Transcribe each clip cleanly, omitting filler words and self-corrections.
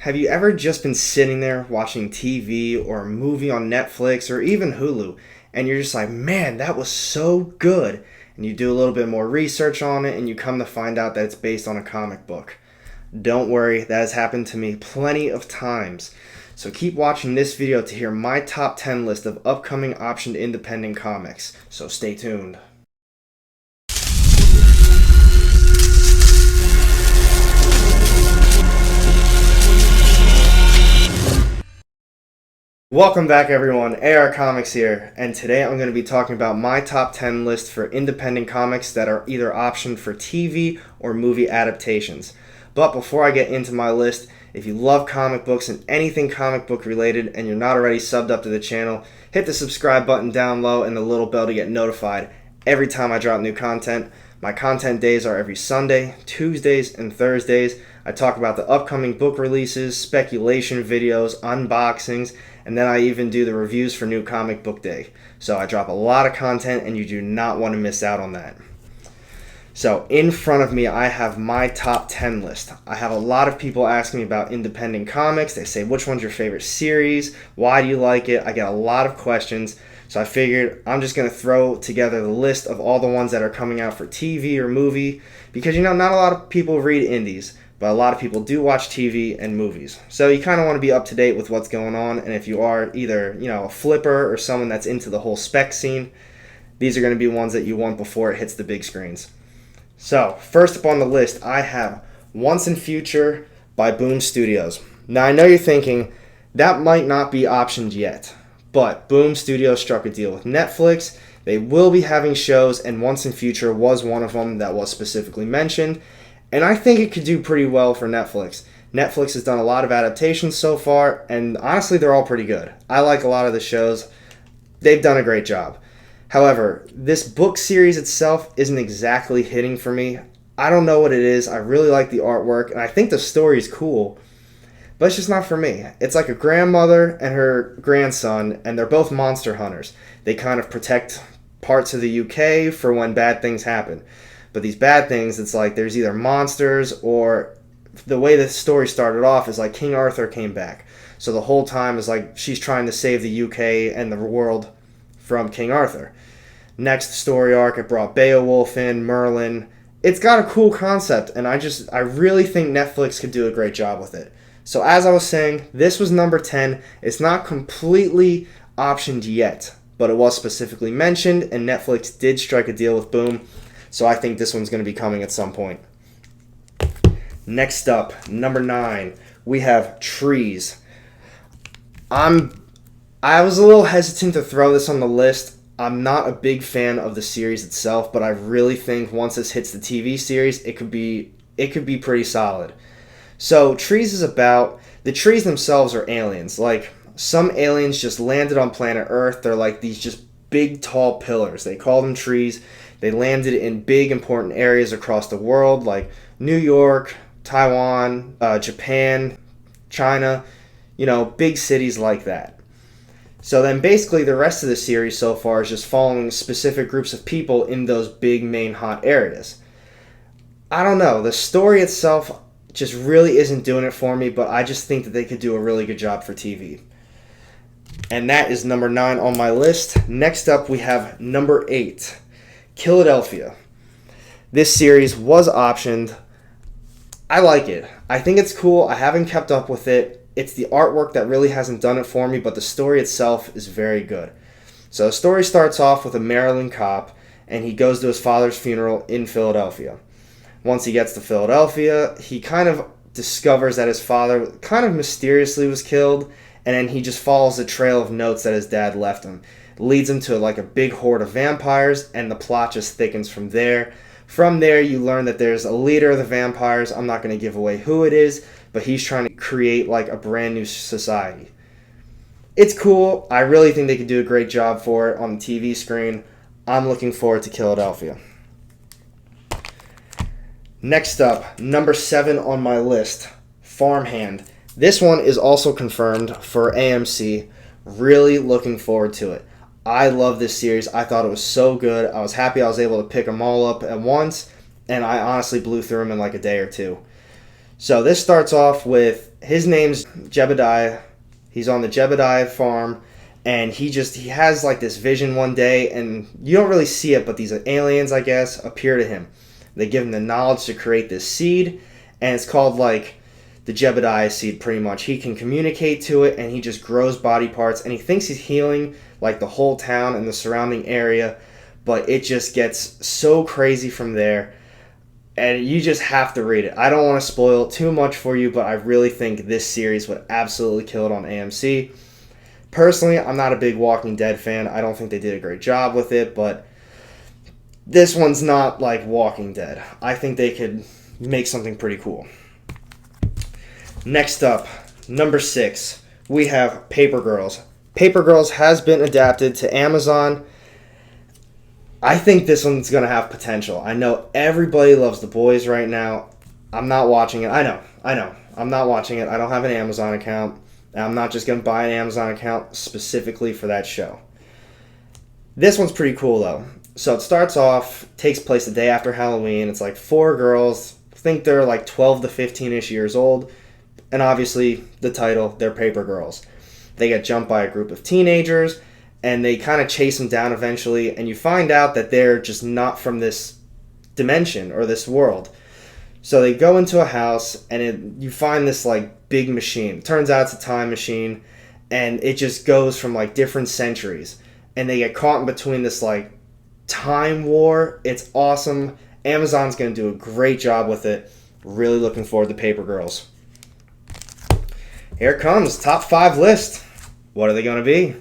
Have you ever just been sitting there watching TV or a movie on Netflix or even Hulu, and you're just like, man, that was so good? And you do a little bit more research on it, and you come to find out that it's based on a comic book. Don't worry, that has happened to me plenty of times. So keep watching this video to hear my top 10 list of upcoming optioned independent comics. So stay tuned. Welcome back everyone, AR Comics here, and today I'm going to be talking about my top 10 list for independent comics that are either optioned for TV or movie adaptations. But before I get into my list, if you love comic books and anything comic book related and you're not already subbed up to the channel, hit the subscribe button down low and the little bell to get notified every time I drop new content. My content days are every Sunday, Tuesdays, and Thursdays. I talk about the upcoming book releases, speculation videos, unboxings, and then I even do the reviews for New Comic Book Day. So I drop a lot of content and you do not want to miss out on that. So in front of me I have my top 10 list. I have a lot of people asking me about independent comics. They say, which one's your favorite series? Why do you like it? I get a lot of questions. So I figured I'm just going to throw together the list of all the ones that are coming out for TV or movie. Because not a lot of people read indies, but a lot of people do watch TV and movies. So you kind of want to be up to date with what's going on. And if you are either, a flipper or someone that's into the whole spec scene, these are going to be ones that you want before it hits the big screens. So first up on the list, I have Once and Future by Boom Studios. Now I know you're thinking, that might not be optioned yet. But Boom Studios struck a deal with Netflix. They will be having shows, and Once and Future was one of them that was specifically mentioned. And I think it could do pretty well for Netflix. Netflix has done a lot of adaptations so far, and honestly, they're all pretty good. I like a lot of the shows. They've done a great job. However, this book series itself isn't exactly hitting for me. I don't know what it is. I really like the artwork, and I think the story is cool. But it's just not for me. It's like a grandmother and her grandson, and they're both monster hunters. They kind of protect parts of the UK for when bad things happen. But these bad things, it's like there's either monsters, or the way the story started off is like King Arthur came back. So the whole time is like she's trying to save the UK and the world from King Arthur. Next story arc, it brought Beowulf in, Merlin. It's got a cool concept, and I really think Netflix could do a great job with it. So as I was saying, this was number 10. It's not completely optioned yet, but it was specifically mentioned, and Netflix did strike a deal with Boom. So I think this one's going to be coming at some point. Next up, number 9, we have Trees. I was a little hesitant to throw this on the list. I'm not a big fan of the series itself, but I really think once this hits the TV series, it could be pretty solid. So Trees is about, the trees themselves are aliens. Like, some aliens just landed on planet Earth. They're like these just big, tall pillars. They call them trees. They landed in big, important areas across the world, like New York, Taiwan, Japan, China, big cities like that. So then basically the rest of the series so far is just following specific groups of people in those big, main, hot areas. I don't know. The story itself just really isn't doing it for me, but I just think that they could do a really good job for TV. And that is number 9 on my list. Next up, we have number 8, Philadelphia. This series was optioned. I like it. I think it's cool. I haven't kept up with it. It's the artwork that really hasn't done it for me, but the story itself is very good. So the story starts off with a Maryland cop, and he goes to his father's funeral in Philadelphia. Once he gets to Philadelphia, he kind of discovers that his father kind of mysteriously was killed, and then he just follows the trail of notes that his dad left him. It leads him to like a big horde of vampires, and the plot just thickens from there. From there, you learn that there's a leader of the vampires. I'm not going to give away who it is, but he's trying to create like a brand new society. It's cool. I really think they could do a great job for it on the TV screen. I'm looking forward to Philadelphia. Next up, number 7 on my list, Farmhand. This one is also confirmed for AMC. Really looking forward to it. I love this series. I thought it was so good. I was happy I was able to pick them all up at once, and I honestly blew through them in like a day or two. So this starts off with His name's Jebediah. He's on the Jebediah farm, and he has like this vision one day, and you don't really see it, but these aliens, I guess, appear to him. They give him the knowledge to create this seed, and it's called like the Jebediah seed, pretty much. He can communicate to it, and he just grows body parts, and he thinks he's healing like the whole town and the surrounding area, but it just gets so crazy from there. And you just have to read it. I don't want to spoil it too much for you, but I really think this series would absolutely kill it on AMC. Personally, I'm not a big Walking Dead fan. I don't think they did a great job with it, but this one's not like Walking Dead. I think they could make something pretty cool. Next up, number 6, we have Paper Girls. Paper Girls has been adapted to Amazon. I think this one's going to have potential. I know everybody loves The Boys right now. I'm not watching it. I know. I'm not watching it. I don't have an Amazon account. I'm not just going to buy an Amazon account specifically for that show. This one's pretty cool, though. So it starts off, takes place the day after Halloween. It's like 4 girls. I think they're like 12 to 15-ish years old. And obviously, the title, they're Paper Girls. They get jumped by a group of teenagers, and they kind of chase them down eventually, and you find out that they're just not from this dimension or this world. So they go into a house, and you find this like big machine. Turns out it's a time machine, and it just goes from like different centuries, and they get caught in between this like time war. It's awesome. Amazon's going to do a great job with it. Really looking forward to Paper Girls. Here it comes, top 5 list. What are they going to be?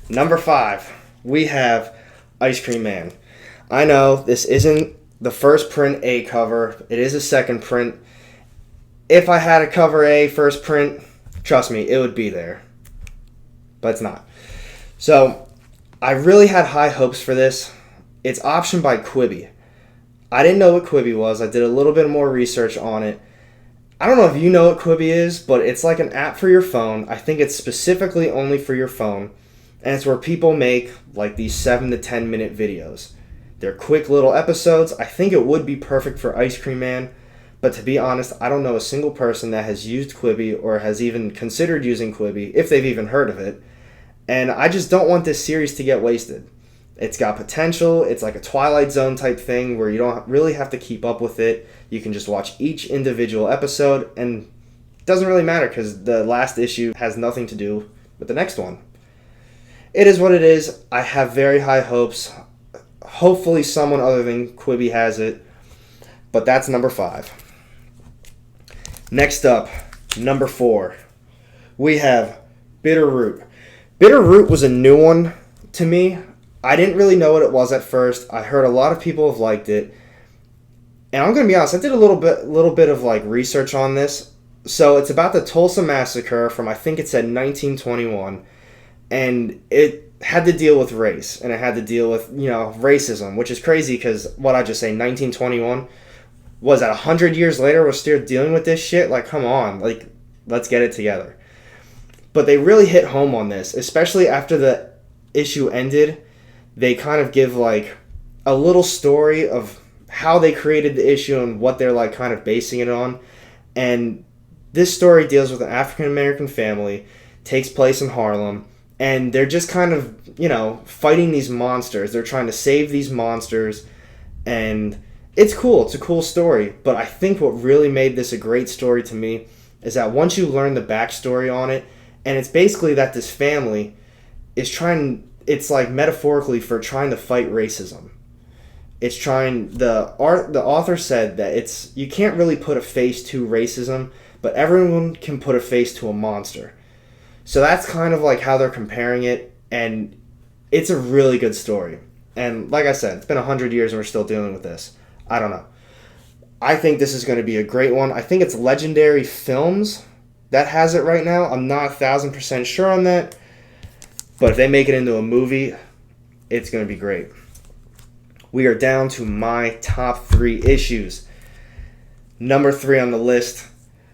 Number 5, we have Ice Cream Man. I know this isn't the first print A cover. It is a second print. If I had a cover A first print, trust me, it would be there. But it's not. So, I really had high hopes for this. It's optioned by Quibi. I didn't know what Quibi was. I did a little bit more research on it. I don't know if you know what Quibi is, but it's like an app for your phone. I think it's specifically only for your phone. And it's where people make like these 7 to 10 minute videos. They're quick little episodes. I think it would be perfect for Ice Cream Man. But to be honest, I don't know a single person that has used Quibi or has even considered using Quibi, if they've even heard of it. And I just don't want this series to get wasted. It's got potential. It's like a Twilight Zone type thing where you don't really have to keep up with it. You can just watch each individual episode, and it doesn't really matter because the last issue has nothing to do with the next one. It is what it is. I have very high hopes. Hopefully someone other than Quibi has it. But that's number 5. Next up, number 4. We have Bitterroot. Bitterroot was a new one to me. I didn't really know what it was at first. I heard a lot of people have liked it. And I'm going to be honest, I did a little bit of like research on this. So it's about the Tulsa Massacre from, I think it said 1921. And it had to deal with race, and it had to deal with, racism, which is crazy because what I just say, 1921, was that 100 years later we're still dealing with this shit? Like, come on, like, let's get it together. But they really hit home on this, especially after the issue ended. They kind of give like a little story of how they created the issue and what they're like kind of basing it on. And this story deals with an African American family, takes place in Harlem. And they're just kind of, fighting these monsters. They're trying to save these monsters. And it's cool. It's a cool story. But I think what really made this a great story to me is that once you learn the backstory on it, and it's basically that this family is it's like metaphorically for trying to fight racism. It's the author said that you can't really put a face to racism, but everyone can put a face to a monster. So that's kind of like how they're comparing it, and it's a really good story. And like I said, it's been 100 years and we're still dealing with this. I don't know. I think this is going to be a great one. I think it's Legendary Films that has it right now. I'm not 1,000% sure on that, but if they make it into a movie, it's going to be great. We are down to my top 3 issues. Number 3 on the list,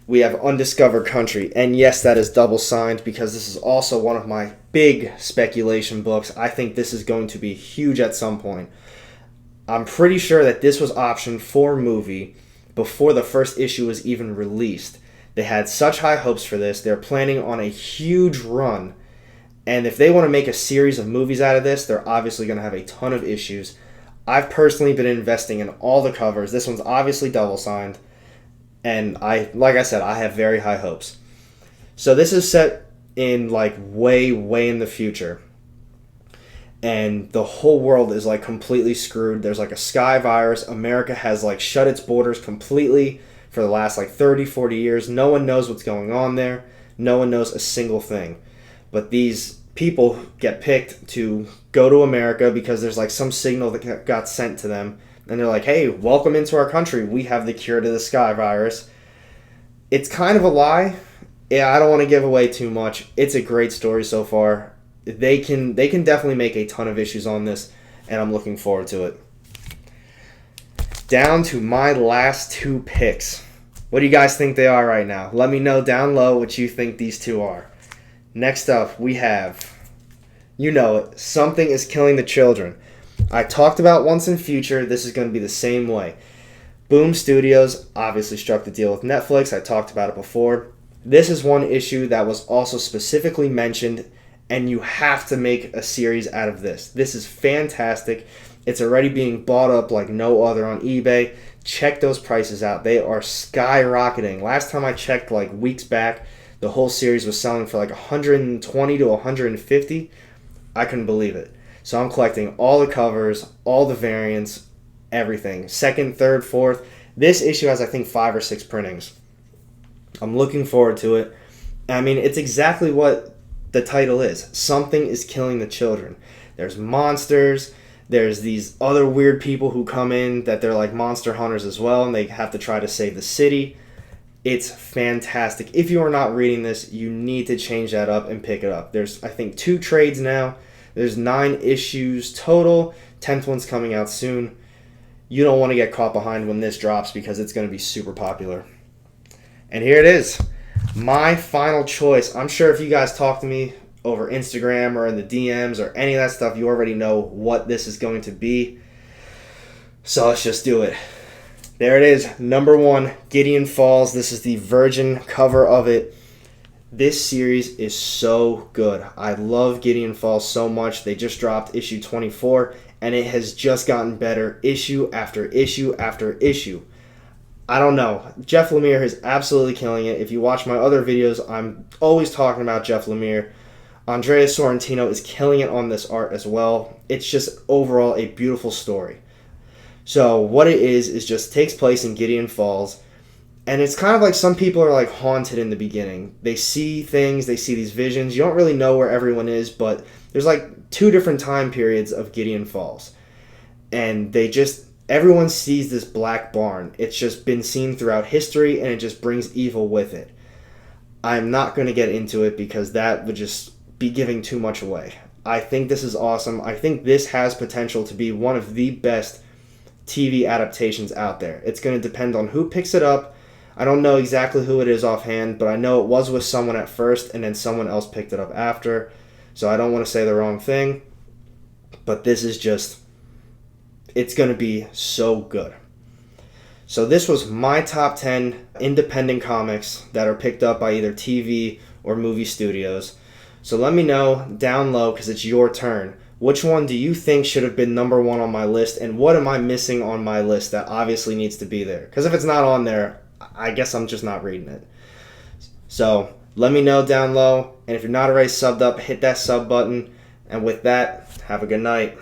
we have Undiscovered Country. And yes, that is double signed because this is also one of my big speculation books. I think this is going to be huge at some point. I'm pretty sure that this was optioned for movie before the first issue was even released. They had such high hopes for this. They're planning on a huge run. And if they want to make a series of movies out of this, they're obviously going to have a ton of issues. I've personally been investing in all the covers. This one's obviously double signed. And like I said, I have very high hopes. So this is set in like way, way in the future. And the whole world is like completely screwed. There's like a sky virus. America has like shut its borders completely for the last like 30, 40 years. No one knows what's going on there. No one knows a single thing. But these people get picked to go to America because there's like some signal that got sent to them. And they're like, hey, welcome into our country. We have the cure to the sky virus. It's kind of a lie. Yeah, I don't want to give away too much. It's a great story so far. They can definitely make a ton of issues on this, and I'm looking forward to it. Down to my last two picks. What do you guys think they are right now? Let me know down low what you think these two are. Next up, we have, you know it, Something is Killing the Children. I talked about Once and Future. This is going to be the same way. Boom Studios obviously struck the deal with Netflix. I talked about it before. This is one issue that was also specifically mentioned, and you have to make a series out of this. This is fantastic. It's already being bought up like no other on eBay. Check those prices out. They are skyrocketing. Last time I checked, like weeks back, the whole series was selling for like 120 to 150. I couldn't believe it. So I'm collecting all the covers, all the variants, everything. Second, third, fourth. This issue has, I think, 5 or 6 printings. I'm looking forward to it. I mean, it's exactly what the title is. Something is killing the children. There's monsters. There's these other weird people who come in that they're like monster hunters as well, and they have to try to save the city. It's fantastic. If you are not reading this, you need to change that up and pick it up. There's, I think, 2 trades now. There's 9 issues total. 10th one's coming out soon. You don't want to get caught behind when this drops because it's going to be super popular. And here it is. My final choice. I'm sure if you guys talk to me over Instagram or in the DMs or any of that stuff, you already know what this is going to be. So let's just do it. There it is. Number 1, Gideon Falls. This is the Virgin cover of it. This series is so good. I love Gideon Falls so much. They just dropped issue 24, and it has just gotten better issue after issue after issue. I don't know. Jeff Lemire is absolutely killing it. If you watch my other videos, I'm always talking about Jeff Lemire. Andrea Sorrentino is killing it on this art as well. It's just overall a beautiful story. So what it is just takes place in Gideon Falls. And it's kind of like some people are like haunted in the beginning. They see things, they see these visions. You don't really know where everyone is, but there's like 2 different time periods of Gideon Falls. And everyone sees this black barn. It's just been seen throughout history, and it just brings evil with it. I'm not going to get into it because that would just be giving too much away. I think this is awesome. I think this has potential to be one of the best TV adaptations out there. It's going to depend on who picks it up. I don't know exactly who it is offhand, but I know it was with someone at first, and then someone else picked it up after. So I don't want to say the wrong thing, but this is just... it's going to be so good. So this was my top 10 independent comics that are picked up by either TV or movie studios. So let me know down low, because it's your turn. Which one do you think should have been number 1 on my list, and what am I missing on my list that obviously needs to be there? Because if it's not on there, I guess I'm just not reading it. So let me know down low, and if you're not already subbed up, hit that sub button. And with that, have a good night.